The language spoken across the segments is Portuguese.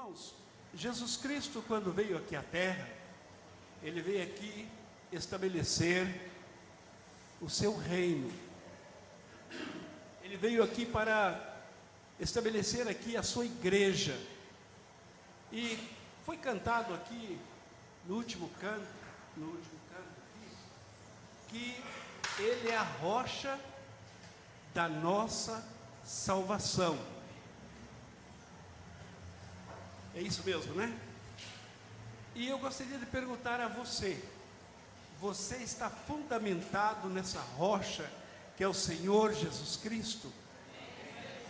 Irmãos, Jesus Cristo, quando veio aqui à Terra, Ele veio aqui estabelecer o seu reino. Ele veio aqui para estabelecer aqui a sua igreja. E foi cantado aqui, no último canto aqui, que Ele é a rocha da nossa salvação. É isso mesmo, né? E eu gostaria de perguntar a você: você está fundamentado nessa rocha que é o Senhor Jesus Cristo?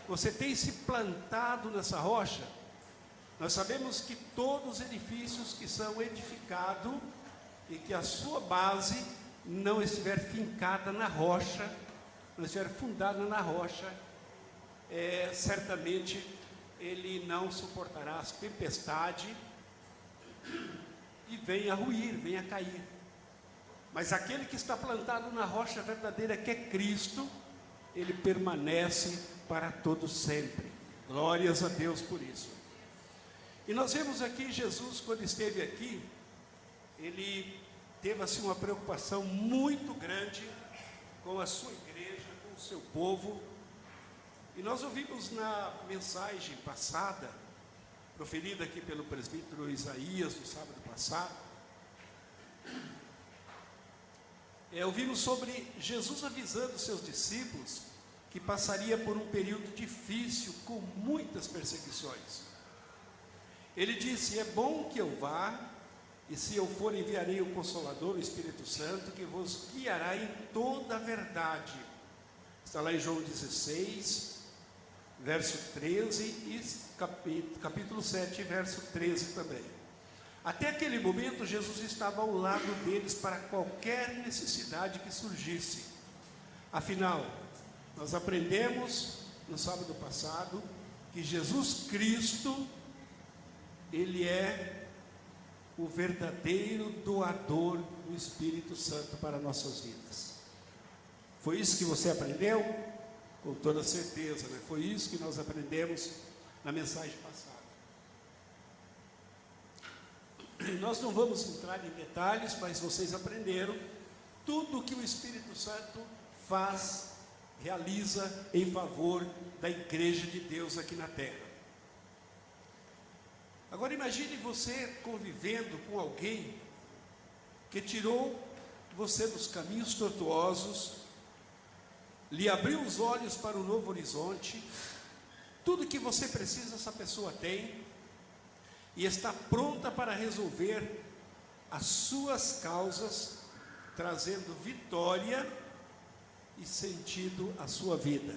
Você tem se plantado nessa rocha? Nós sabemos que todos os edifícios que são edificados e que a sua base não estiver fincada na rocha, não estiver fundada na rocha, certamente ele não suportará as tempestades e venha a ruir, venha a cair. Mas aquele que está plantado na rocha verdadeira, que é Cristo, ele permanece para todo sempre. Glórias a Deus por isso. E nós vemos aqui Jesus, quando esteve aqui, ele teve assim uma preocupação muito grande com a sua igreja, com o seu povo. E nós ouvimos na mensagem passada, proferida aqui pelo presbítero Isaías, no sábado passado, ouvimos sobre Jesus avisando seus discípulos que passaria por um período difícil, com muitas perseguições. Ele disse: é bom que eu vá, e se eu for, enviarei o Consolador, o Espírito Santo, que vos guiará em toda a verdade. Está lá em João 16, verso 13, e capítulo 7, verso 13 também. Até aquele momento, Jesus estava ao lado deles para qualquer necessidade que surgisse. Afinal, nós aprendemos no sábado passado que Jesus Cristo, Ele é o verdadeiro doador do Espírito Santo para nossas vidas. Foi isso que você aprendeu? Com toda certeza, né? Foi isso que nós aprendemos na mensagem passada. Nós não vamos entrar em detalhes, mas vocês aprenderam tudo o que o Espírito Santo faz, realiza em favor da igreja de Deus aqui na terra. Agora imagine você convivendo com alguém que tirou você dos caminhos tortuosos, lhe abriu os olhos para um novo horizonte. Tudo que você precisa, essa pessoa tem, e está pronta para resolver as suas causas, trazendo vitória e sentido à sua vida.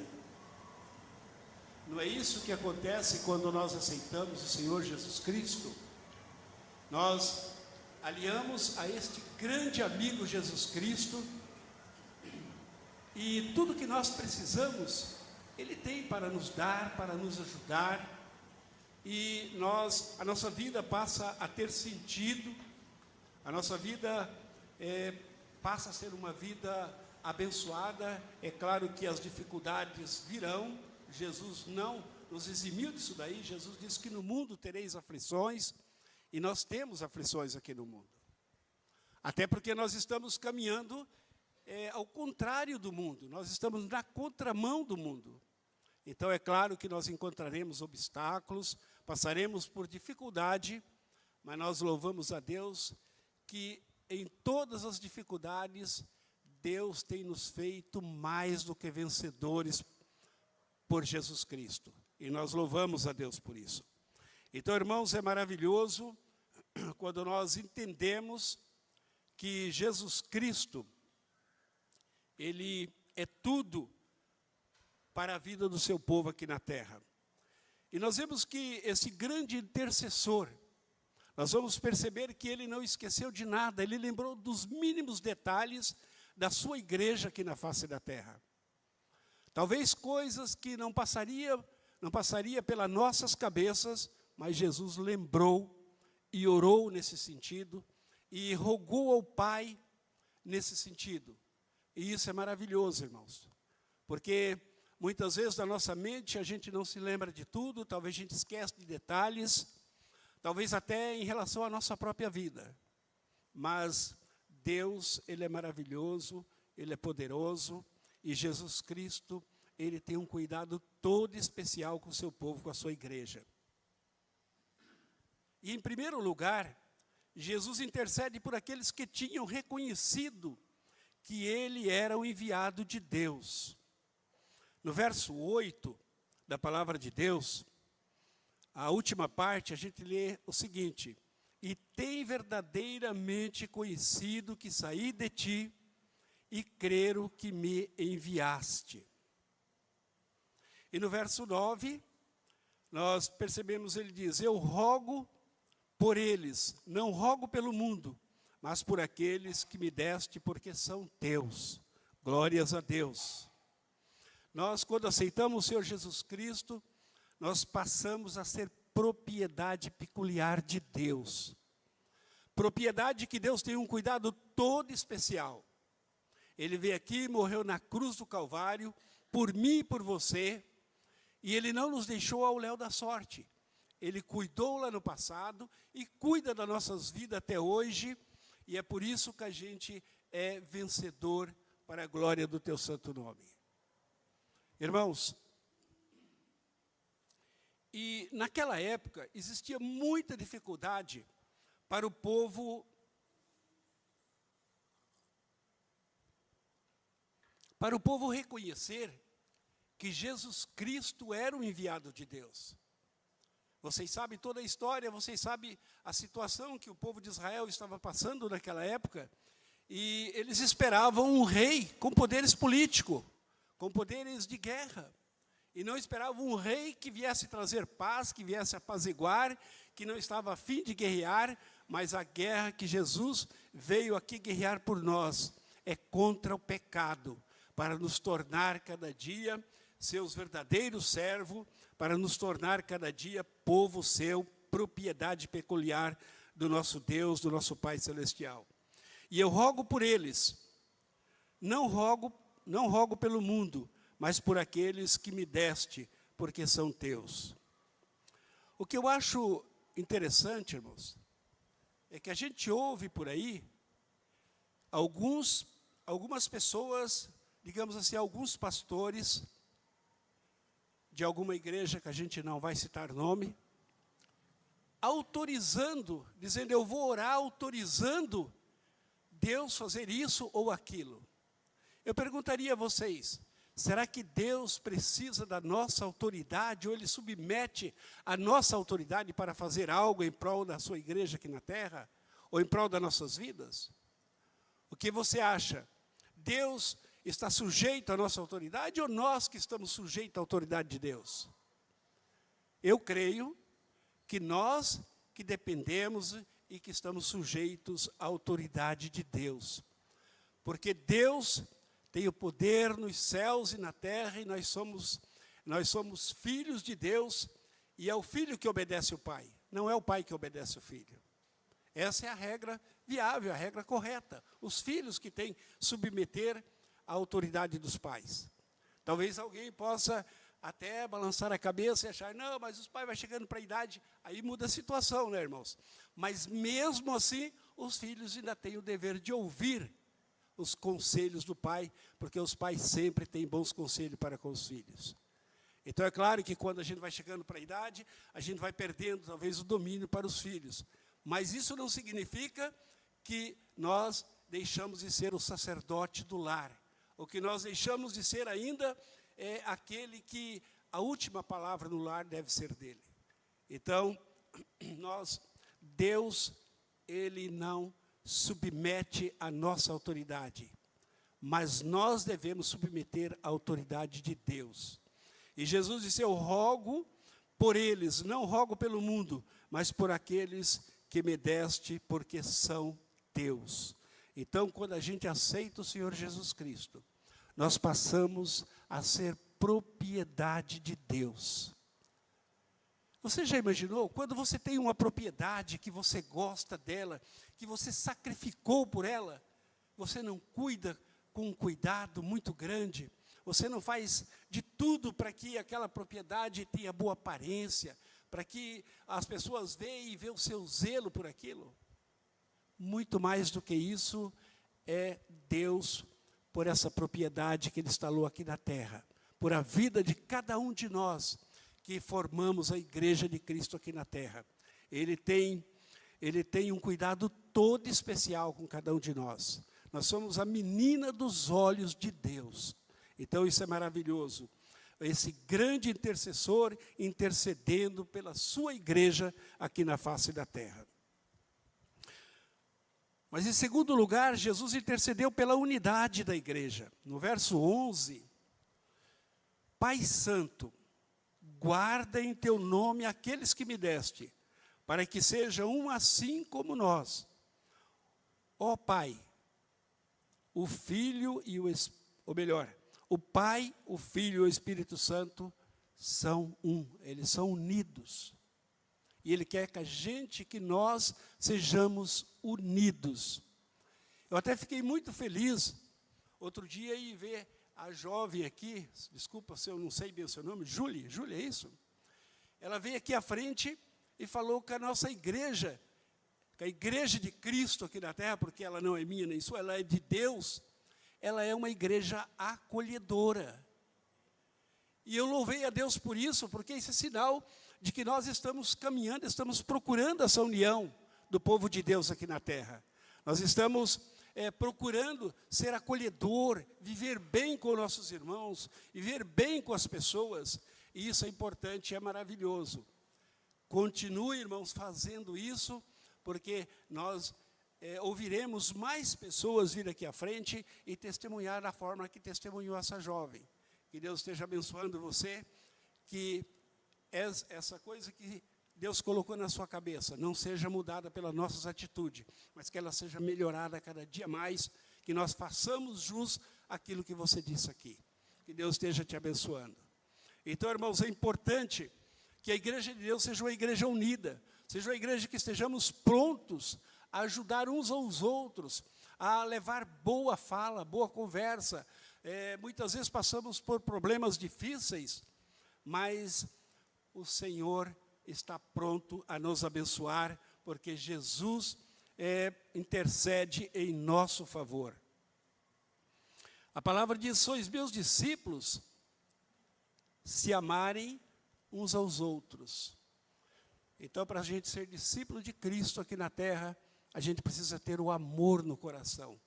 Não é isso que acontece quando nós aceitamos o Senhor Jesus Cristo? Nós aliamos a este grande amigo Jesus Cristo, e tudo que nós precisamos, Ele tem para nos dar, para nos ajudar, e a nossa vida passa a ter sentido, a nossa vida passa a ser uma vida abençoada. É claro que as dificuldades virão, Jesus não nos eximiu disso daí. Jesus disse que no mundo tereis aflições, e nós temos aflições aqui no mundo, até porque nós estamos caminhando ao contrário do mundo, nós estamos na contramão do mundo. Então é claro que nós encontraremos obstáculos, passaremos por dificuldade, mas nós louvamos a Deus que em todas as dificuldades Deus tem nos feito mais do que vencedores por Jesus Cristo, e nós louvamos a Deus por isso. Então, irmãos, é maravilhoso quando nós entendemos que Jesus Cristo, Ele é tudo para a vida do seu povo aqui na terra. E nós vemos que esse grande intercessor, nós vamos perceber que ele não esqueceu de nada, ele lembrou dos mínimos detalhes da sua igreja aqui na face da terra. Talvez coisas que não passaria pelas nossas cabeças, mas Jesus lembrou e orou nesse sentido, e rogou ao Pai nesse sentido. E isso é maravilhoso, irmãos, porque muitas vezes na nossa mente a gente não se lembra de tudo, talvez a gente esquece de detalhes, talvez até em relação à nossa própria vida. Mas Deus, Ele é maravilhoso, Ele é poderoso, e Jesus Cristo, Ele tem um cuidado todo especial com o seu povo, com a sua igreja. E, em primeiro lugar, Jesus intercede por aqueles que tinham reconhecido que Ele era o enviado de Deus. No verso 8 da palavra de Deus, a última parte, a gente lê o seguinte: e tem verdadeiramente conhecido que saí de ti, e creram que me enviaste. E no verso 9, nós percebemos, ele diz: eu rogo por eles, não rogo pelo mundo, mas por aqueles que me deste, porque são teus. Glórias a Deus. Nós, quando aceitamos o Senhor Jesus Cristo, nós passamos a ser propriedade peculiar de Deus. Propriedade que Deus tem um cuidado todo especial. Ele veio aqui, morreu na cruz do Calvário, por mim e por você, e Ele não nos deixou ao léu da sorte. Ele cuidou lá no passado e cuida das nossas vidas até hoje, e é por isso que a gente é vencedor para a glória do teu santo nome. Irmãos, e naquela época existia muita dificuldade para o povo reconhecer que Jesus Cristo era o enviado de Deus. Vocês sabem toda a história, vocês sabem a situação que o povo de Israel estava passando naquela época, e eles esperavam um rei com poderes políticos, com poderes de guerra, e não esperavam um rei que viesse trazer paz, que viesse apaziguar, que não estava a fim de guerrear, mas a guerra que Jesus veio aqui guerrear por nós é contra o pecado, para nos tornar cada dia seus verdadeiros servos, para nos tornar cada dia povo seu, propriedade peculiar do nosso Deus, do nosso Pai Celestial. E eu rogo por eles, não rogo pelo mundo, mas por aqueles que me deste, porque são teus. O que eu acho interessante, irmãos, é que a gente ouve por aí algumas pessoas, digamos assim, alguns pastores de alguma igreja que a gente não vai citar nome, autorizando, dizendo: eu vou orar autorizando Deus fazer isso ou aquilo. Eu perguntaria a vocês: será que Deus precisa da nossa autoridade, ou Ele submete a nossa autoridade para fazer algo em prol da sua igreja aqui na terra, ou em prol das nossas vidas? O que você acha? Deus está sujeito à nossa autoridade, ou nós que estamos sujeitos à autoridade de Deus? Eu creio que nós que dependemos e que estamos sujeitos à autoridade de Deus. Porque Deus tem o poder nos céus e na terra, e nós somos filhos de Deus, e é o filho que obedece o pai, não é o pai que obedece o filho. Essa é a regra viável, a regra correta. Os filhos que têm submeter à autoridade dos pais. Talvez alguém possa até balançar a cabeça e achar: não, mas os pais vão chegando para a idade, aí muda a situação, né, irmãos? Mas mesmo assim, os filhos ainda têm o dever de ouvir os conselhos do pai, porque os pais sempre têm bons conselhos para com os filhos. Então é claro que quando a gente vai chegando para a idade, a gente vai perdendo talvez o domínio para os filhos. Mas isso não significa que nós deixamos de ser o sacerdote do lar. O que nós deixamos de ser ainda é aquele que a última palavra no lar deve ser dele. Então, Deus, Ele não submete a nossa autoridade, mas nós devemos submeter a autoridade de Deus. E Jesus disse: eu rogo por eles, não rogo pelo mundo, mas por aqueles que me deste, porque são teus. Então, quando a gente aceita o Senhor Jesus Cristo, nós passamos a ser propriedade de Deus. Você já imaginou, quando você tem uma propriedade que você gosta dela, que você sacrificou por ela, você não cuida com um cuidado muito grande, você não faz de tudo para que aquela propriedade tenha boa aparência, para que as pessoas vejam o seu zelo por aquilo. Muito mais do que isso, é Deus, por essa propriedade que Ele instalou aqui na terra, por a vida de cada um de nós, que formamos a igreja de Cristo aqui na terra. Ele tem um cuidado todo especial com cada um de nós. Nós somos a menina dos olhos de Deus. Então isso é maravilhoso. Esse grande intercessor intercedendo pela sua igreja aqui na face da terra. Mas em segundo lugar, Jesus intercedeu pela unidade da igreja. No verso 11, Pai Santo, guarda em teu nome aqueles que me deste, para que sejam um assim como nós. Ó Pai, o Filho e o Pai, o Filho e o Espírito Santo são um, eles são unidos. E Ele quer que nós sejamos unidos. Eu até fiquei muito feliz, outro dia, em ver a jovem aqui, desculpa se eu não sei bem o seu nome, Júlia, é isso? Ela veio aqui à frente e falou que a nossa igreja, que a igreja de Cristo aqui na terra, porque ela não é minha nem sua, ela é de Deus, ela é uma igreja acolhedora. E eu louvei a Deus por isso, porque isso é sinal de que nós estamos caminhando, estamos procurando essa união do povo de Deus aqui na terra. Nós estamos procurando ser acolhedor, viver bem com nossos irmãos, viver bem com as pessoas, e isso é importante, é maravilhoso. Continue, irmãos, fazendo isso, porque nós ouviremos mais pessoas vir aqui à frente e testemunhar da forma que testemunhou essa jovem. Que Deus esteja abençoando você, que essa coisa que Deus colocou na sua cabeça não seja mudada pelas nossas atitudes, mas que ela seja melhorada cada dia mais, que nós façamos jus àquilo que você disse aqui. Que Deus esteja te abençoando. Então, irmãos, é importante que a igreja de Deus seja uma igreja unida, seja uma igreja que estejamos prontos a ajudar uns aos outros, a levar boa fala, boa conversa. Muitas vezes passamos por problemas difíceis, mas o Senhor está pronto a nos abençoar, porque Jesus intercede em nosso favor. A palavra diz: sois meus discípulos, se amarem uns aos outros. Então, para a gente ser discípulo de Cristo aqui na terra, a gente precisa ter o amor no coração.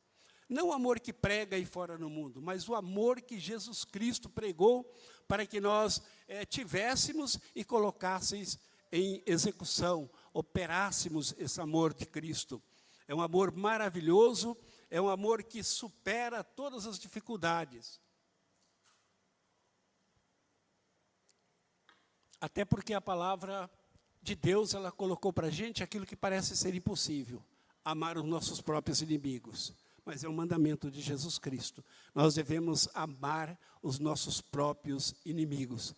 Não o amor que prega aí fora no mundo, mas o amor que Jesus Cristo pregou para que nós tivéssemos e colocássemos em execução, operássemos esse amor de Cristo. É um amor maravilhoso, é um amor que supera todas as dificuldades. Até porque a palavra de Deus, ela colocou para a gente aquilo que parece ser impossível, amar os nossos próprios inimigos. Mas é um mandamento de Jesus Cristo. Nós devemos amar os nossos próprios inimigos.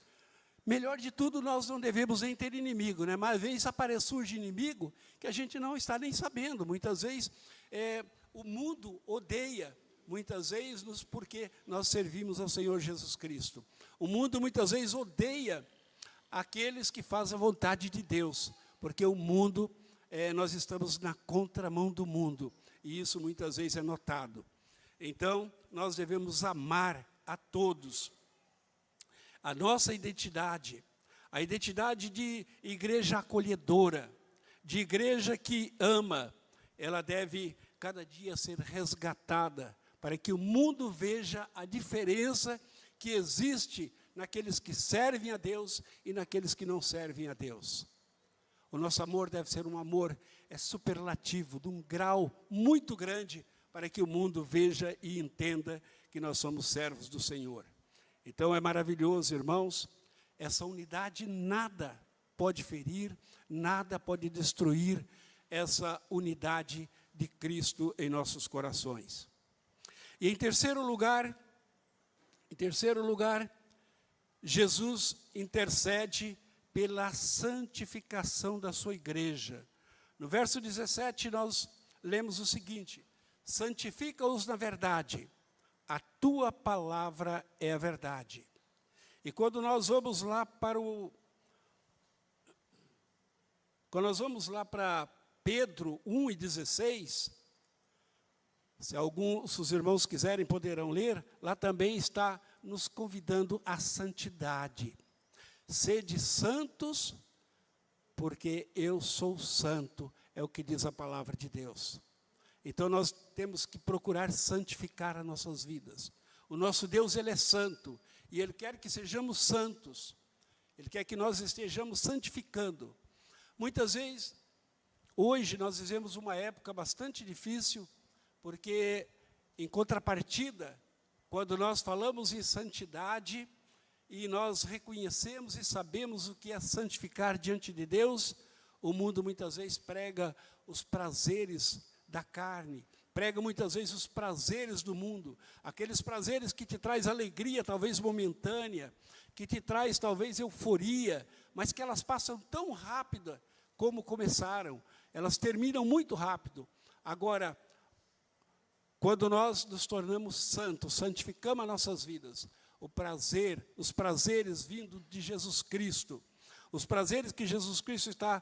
Melhor de tudo, nós não devemos nem ter inimigo, né? Mas às vezes surge inimigo que a gente não está nem sabendo. Muitas vezes o mundo odeia, muitas vezes porque nós servimos ao Senhor Jesus Cristo. O mundo muitas vezes odeia aqueles que fazem a vontade de Deus, porque o mundo, nós estamos na contramão do mundo. E isso muitas vezes é notado. Então, nós devemos amar a todos. A nossa identidade, a identidade de igreja acolhedora, de igreja que ama, ela deve cada dia ser resgatada, para que o mundo veja a diferença que existe naqueles que servem a Deus e naqueles que não servem a Deus. O nosso amor deve ser um amor superlativo, de um grau muito grande, para que o mundo veja e entenda que nós somos servos do Senhor. Então é maravilhoso, irmãos, essa unidade nada pode ferir, nada pode destruir essa unidade de Cristo em nossos corações. E em terceiro lugar, Jesus intercede pela santificação da sua igreja. No verso 17, nós lemos o seguinte: santifica-os na verdade, a tua palavra é a verdade. E quando nós vamos lá para Quando nós vamos lá para Pedro 1:16, se os irmãos quiserem, poderão ler, lá também está nos convidando à santidade. Sede santos, porque eu sou santo, é o que diz a palavra de Deus. Então nós temos que procurar santificar as nossas vidas. O nosso Deus, Ele é santo, e Ele quer que sejamos santos. Ele quer que nós estejamos santificando. Muitas vezes, hoje nós vivemos uma época bastante difícil, porque, em contrapartida, quando nós falamos em santidade, e nós reconhecemos e sabemos o que é santificar diante de Deus, o mundo muitas vezes prega os prazeres da carne, prega muitas vezes os prazeres do mundo, aqueles prazeres que te traz alegria, talvez momentânea, que te traz talvez euforia, mas que elas passam tão rápido como começaram, elas terminam muito rápido. Agora, quando nós nos tornamos santos, santificamos as nossas vidas, os prazeres vindo de Jesus Cristo, os prazeres que Jesus Cristo está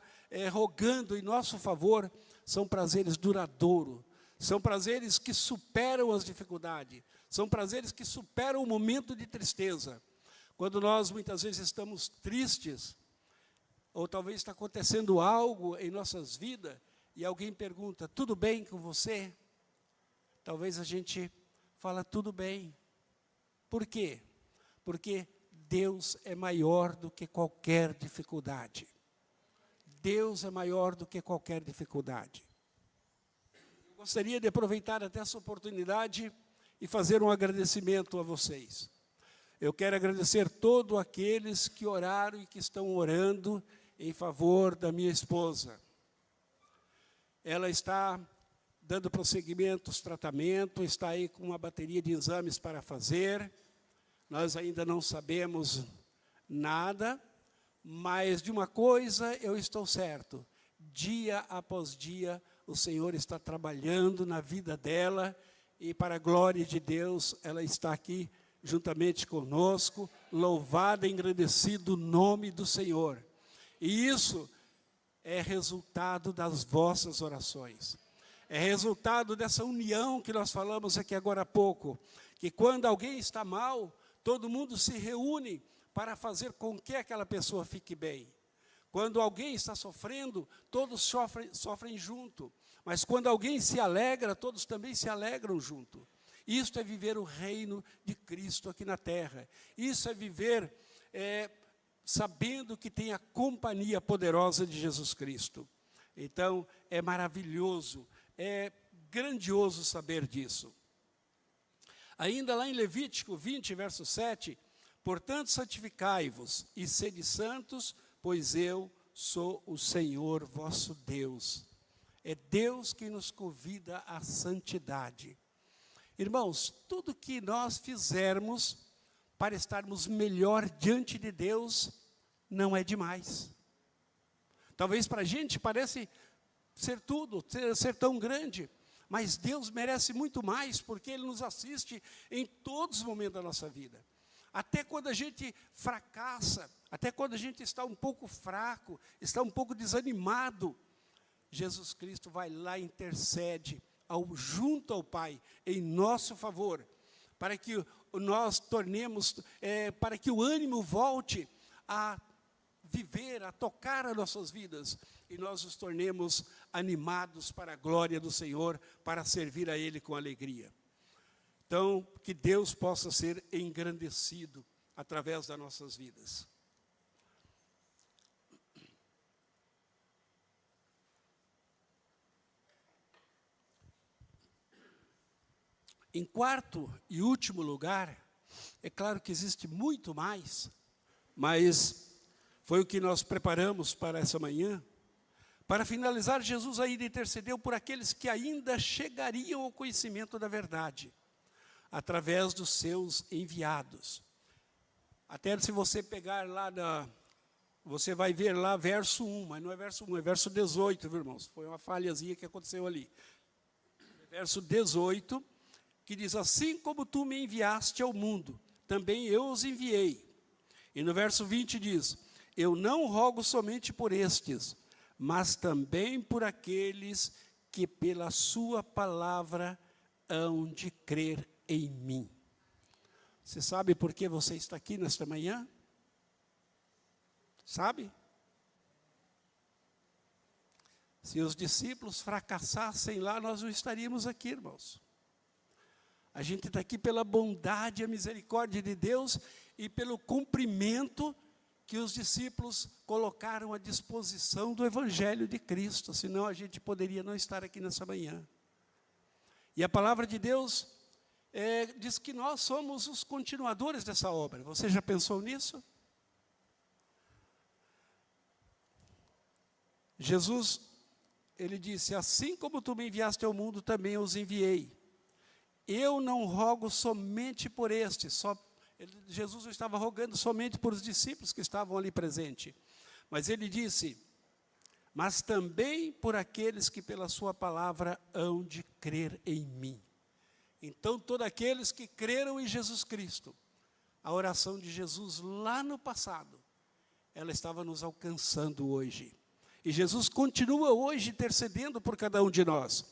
rogando em nosso favor, são prazeres duradouros, são prazeres que superam as dificuldades, são prazeres que superam o momento de tristeza. Quando nós muitas vezes estamos tristes, ou talvez está acontecendo algo em nossas vidas, e alguém pergunta, tudo bem com você? Talvez a gente fala, tudo bem. Por quê? Porque Deus é maior do que qualquer dificuldade. Deus é maior do que qualquer dificuldade. Eu gostaria de aproveitar até essa oportunidade e fazer um agradecimento a vocês. Eu quero agradecer todos aqueles que oraram e que estão orando em favor da minha esposa. Ela está dando prosseguimento aos tratamentos, está aí com uma bateria de exames para fazer. Nós ainda não sabemos nada, mas de uma coisa eu estou certo. Dia após dia, o Senhor está trabalhando na vida dela, e para a glória de Deus, ela está aqui juntamente conosco, louvado e engrandecido o nome do Senhor. E isso é resultado das vossas orações. É resultado dessa união que nós falamos aqui agora há pouco, que quando alguém está mal, todo mundo se reúne para fazer com que aquela pessoa fique bem. Quando alguém está sofrendo, todos sofrem junto. Mas quando alguém se alegra, todos também se alegram junto. Isto é viver o reino de Cristo aqui na terra. Isso é viver sabendo que tem a companhia poderosa de Jesus Cristo. Então, é maravilhoso, é grandioso saber disso. Ainda lá em Levítico 20, verso 7, portanto, santificai-vos e sede santos, pois eu sou o Senhor vosso Deus. É Deus que nos convida à santidade. Irmãos, tudo que nós fizermos para estarmos melhor diante de Deus, não é demais. Talvez para a gente parece ser tudo, ser tão grande, mas Deus merece muito mais, porque Ele nos assiste em todos os momentos da nossa vida. Até quando a gente fracassa, até quando a gente está um pouco fraco, está um pouco desanimado, Jesus Cristo vai lá e intercede junto ao Pai, em nosso favor, para que nós tornemos, para que o ânimo volte a viver, a tocar as nossas vidas, e nós nos tornemos animados para a glória do Senhor, para servir a Ele com alegria. Então, que Deus possa ser engrandecido através das nossas vidas. Em quarto e último lugar, é claro que existe muito mais, mas foi o que nós preparamos para essa manhã. Para finalizar, Jesus ainda intercedeu por aqueles que ainda chegariam ao conhecimento da verdade, através dos seus enviados. Até se você pegar lá, você vai ver lá verso 1, mas não é verso 1, é verso 18, viu, irmãos? Foi uma falhazinha que aconteceu ali. Verso 18, que diz, assim como tu me enviaste ao mundo, também eu os enviei. E no verso 20 diz, eu não rogo somente por estes, mas também por aqueles que pela sua palavra hão de crer em mim. Você sabe por que você está aqui nesta manhã? Sabe? Se os discípulos fracassassem lá, nós não estaríamos aqui, irmãos. A gente está aqui pela bondade e a misericórdia de Deus e pelo cumprimento que os discípulos colocaram à disposição do Evangelho de Cristo, senão a gente poderia não estar aqui nessa manhã. E a palavra de Deus diz que nós somos os continuadores dessa obra. Você já pensou nisso? Jesus, ele disse, assim como tu me enviaste ao mundo, também os enviei. Eu não rogo somente por estes, Jesus não estava rogando somente por os discípulos que estavam ali presentes, mas ele disse, mas também por aqueles que pela sua palavra hão de crer em mim. Então, todos aqueles que creram em Jesus Cristo, a oração de Jesus lá no passado, ela estava nos alcançando hoje. E Jesus continua hoje intercedendo por cada um de nós,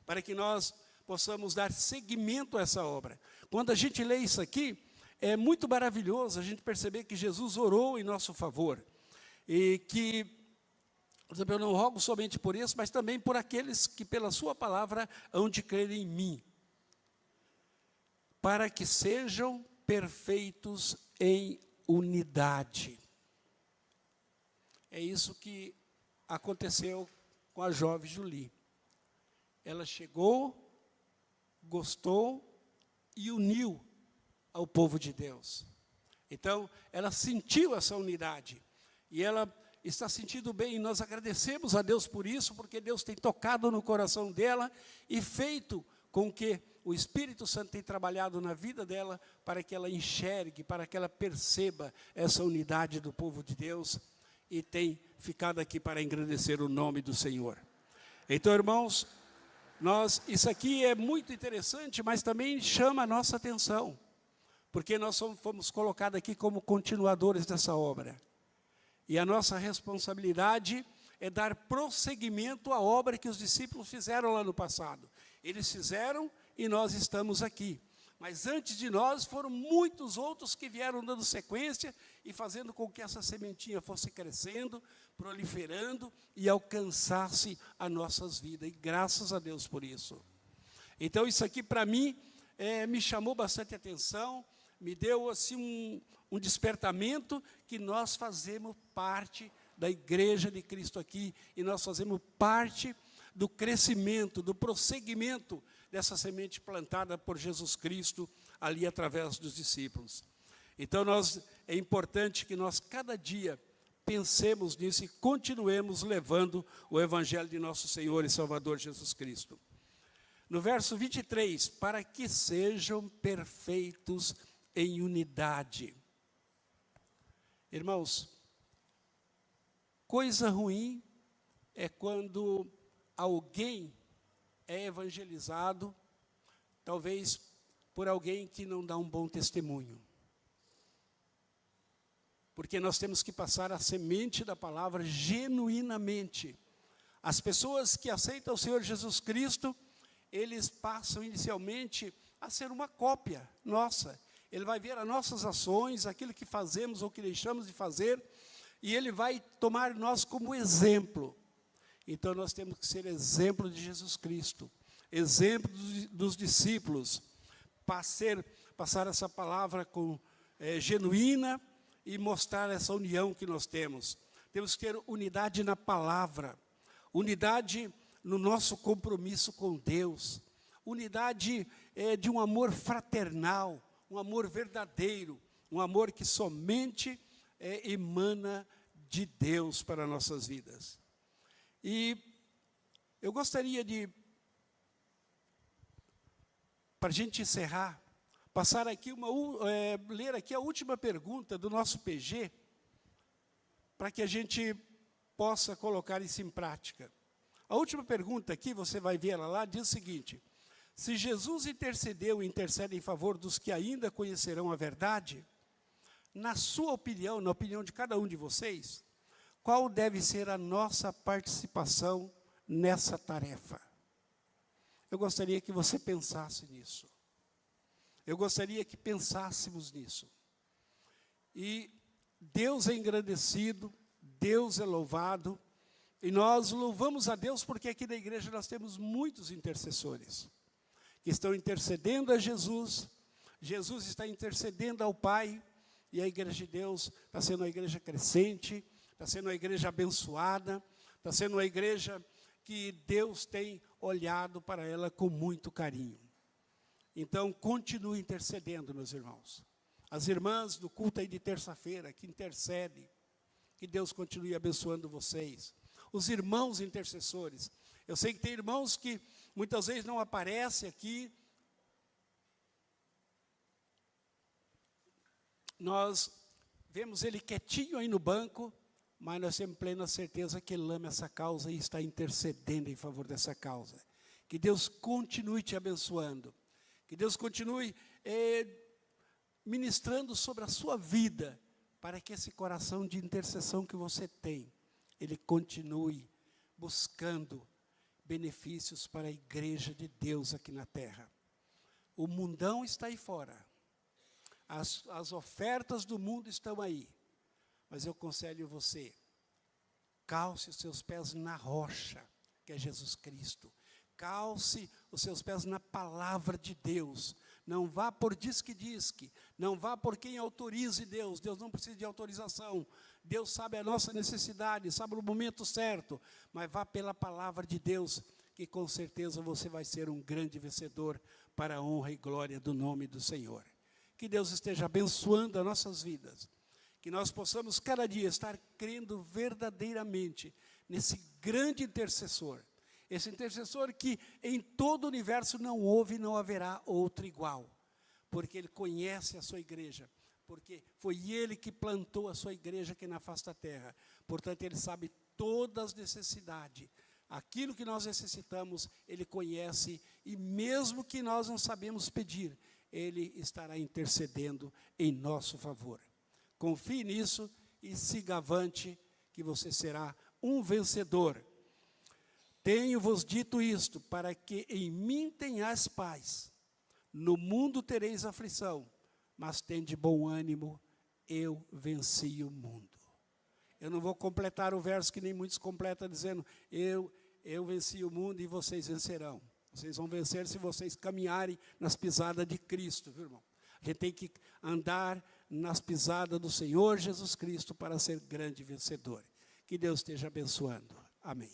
para que nós possamos dar seguimento a essa obra. Quando a gente lê isso aqui, é muito maravilhoso a gente perceber que Jesus orou em nosso favor. E que, por exemplo, eu não rogo somente por isso, mas também por aqueles que pela sua palavra hão de crer em mim, para que sejam perfeitos em unidade. É isso que aconteceu com a jovem Julie. Ela chegou, gostou e uniu ao povo de Deus. Então, ela sentiu essa unidade. E ela está sentindo bem. E nós agradecemos a Deus por isso, porque Deus tem tocado no coração dela e feito com que o Espírito Santo tenha trabalhado na vida dela para que ela enxergue, para que ela perceba essa unidade do povo de Deus e tem ficado aqui para engrandecer o nome do Senhor. Então, irmãos, isso aqui é muito interessante, mas também chama a nossa atenção, porque nós fomos colocados aqui como continuadores dessa obra. E a nossa responsabilidade é dar prosseguimento à obra que os discípulos fizeram lá no passado. Eles fizeram e nós estamos aqui. Mas antes de nós foram muitos outros que vieram dando sequência e fazendo com que essa sementinha fosse crescendo, proliferando e alcançasse as nossas vidas. E graças a Deus por isso. Então isso aqui para mim me chamou bastante atenção, me deu assim um despertamento que nós fazemos parte da igreja de Cristo aqui e nós fazemos parte do crescimento, do prosseguimento dessa semente plantada por Jesus Cristo ali através dos discípulos. Então, é importante que nós cada dia pensemos nisso e continuemos levando o Evangelho de nosso Senhor e Salvador Jesus Cristo. No verso 23, para que sejam perfeitos em unidade. Irmãos, coisa ruim é quando alguém é evangelizado, talvez por alguém que não dá um bom testemunho. Porque nós temos que passar a semente da palavra genuinamente. As pessoas que aceitam o Senhor Jesus Cristo, eles passam inicialmente a ser uma cópia nossa. Ele vai ver as nossas ações, aquilo que fazemos ou que deixamos de fazer, e ele vai tomar nós como exemplo. Então, nós temos que ser exemplo de Jesus Cristo, exemplo dos discípulos, passar essa palavra genuína e mostrar essa união que nós temos. Temos que ter unidade na palavra, unidade no nosso compromisso com Deus, unidade de um amor fraternal, um amor verdadeiro, um amor que somente emana de Deus para nossas vidas. E eu gostaria de, para a gente encerrar, passar aqui ler aqui a última pergunta do nosso PG, para que a gente possa colocar isso em prática. A última pergunta aqui, você vai ver ela lá, diz o seguinte: se Jesus intercedeu e intercede em favor dos que ainda conhecerão a verdade, na sua opinião, na opinião de cada um de vocês, qual deve ser a nossa participação nessa tarefa? Eu gostaria que você pensasse nisso. Eu gostaria que pensássemos nisso. E Deus é engrandecido, Deus é louvado, e nós louvamos a Deus porque aqui na igreja nós temos muitos intercessores que estão intercedendo a Jesus, Jesus está intercedendo ao Pai, e a igreja de Deus está sendo uma igreja crescente, está sendo uma igreja abençoada, está sendo uma igreja que Deus tem olhado para ela com muito carinho. Então, continue intercedendo, meus irmãos. As irmãs do culto aí de terça-feira, que intercedem, que Deus continue abençoando vocês. Os irmãos intercessores, eu sei que tem irmãos que muitas vezes não aparecem aqui. Nós vemos ele quietinho aí no banco, mas nós temos plena certeza que ele ama essa causa e está intercedendo em favor dessa causa. Que Deus continue te abençoando. Que Deus continue ministrando sobre a sua vida, para que esse coração de intercessão que você tem, ele continue buscando benefícios para a igreja de Deus aqui na terra. O mundão está aí fora. As ofertas do mundo estão aí. Mas eu aconselho você, calce os seus pés na rocha, que é Jesus Cristo. Calce os seus pés na palavra de Deus. Não vá por disque-disque. Não vá por quem autorize Deus. Deus não precisa de autorização. Deus sabe a nossa necessidade, sabe o momento certo. Mas vá pela palavra de Deus, que com certeza você vai ser um grande vencedor para a honra e glória do nome do Senhor. Que Deus esteja abençoando as nossas vidas. Que nós possamos cada dia estar crendo verdadeiramente nesse grande intercessor. Esse intercessor que em todo o universo não houve e não haverá outro igual. Porque ele conhece a sua igreja. Porque foi ele que plantou a sua igreja aqui na face da terra. Portanto, ele sabe todas as necessidades. Aquilo que nós necessitamos, ele conhece. E mesmo que nós não sabemos pedir, ele estará intercedendo em nosso favor. Confie nisso e siga avante, que você será um vencedor. Tenho-vos dito isto, para que em mim tenhais paz. No mundo tereis aflição, mas tende bom ânimo, eu venci o mundo. Eu não vou completar o verso que nem muitos completam, dizendo, eu venci o mundo e vocês vencerão. Vocês vão vencer se vocês caminharem nas pisadas de Cristo, viu, irmão? A gente tem que andar nas pisadas do Senhor Jesus Cristo para ser grande vencedor. Que Deus esteja abençoando. Amém.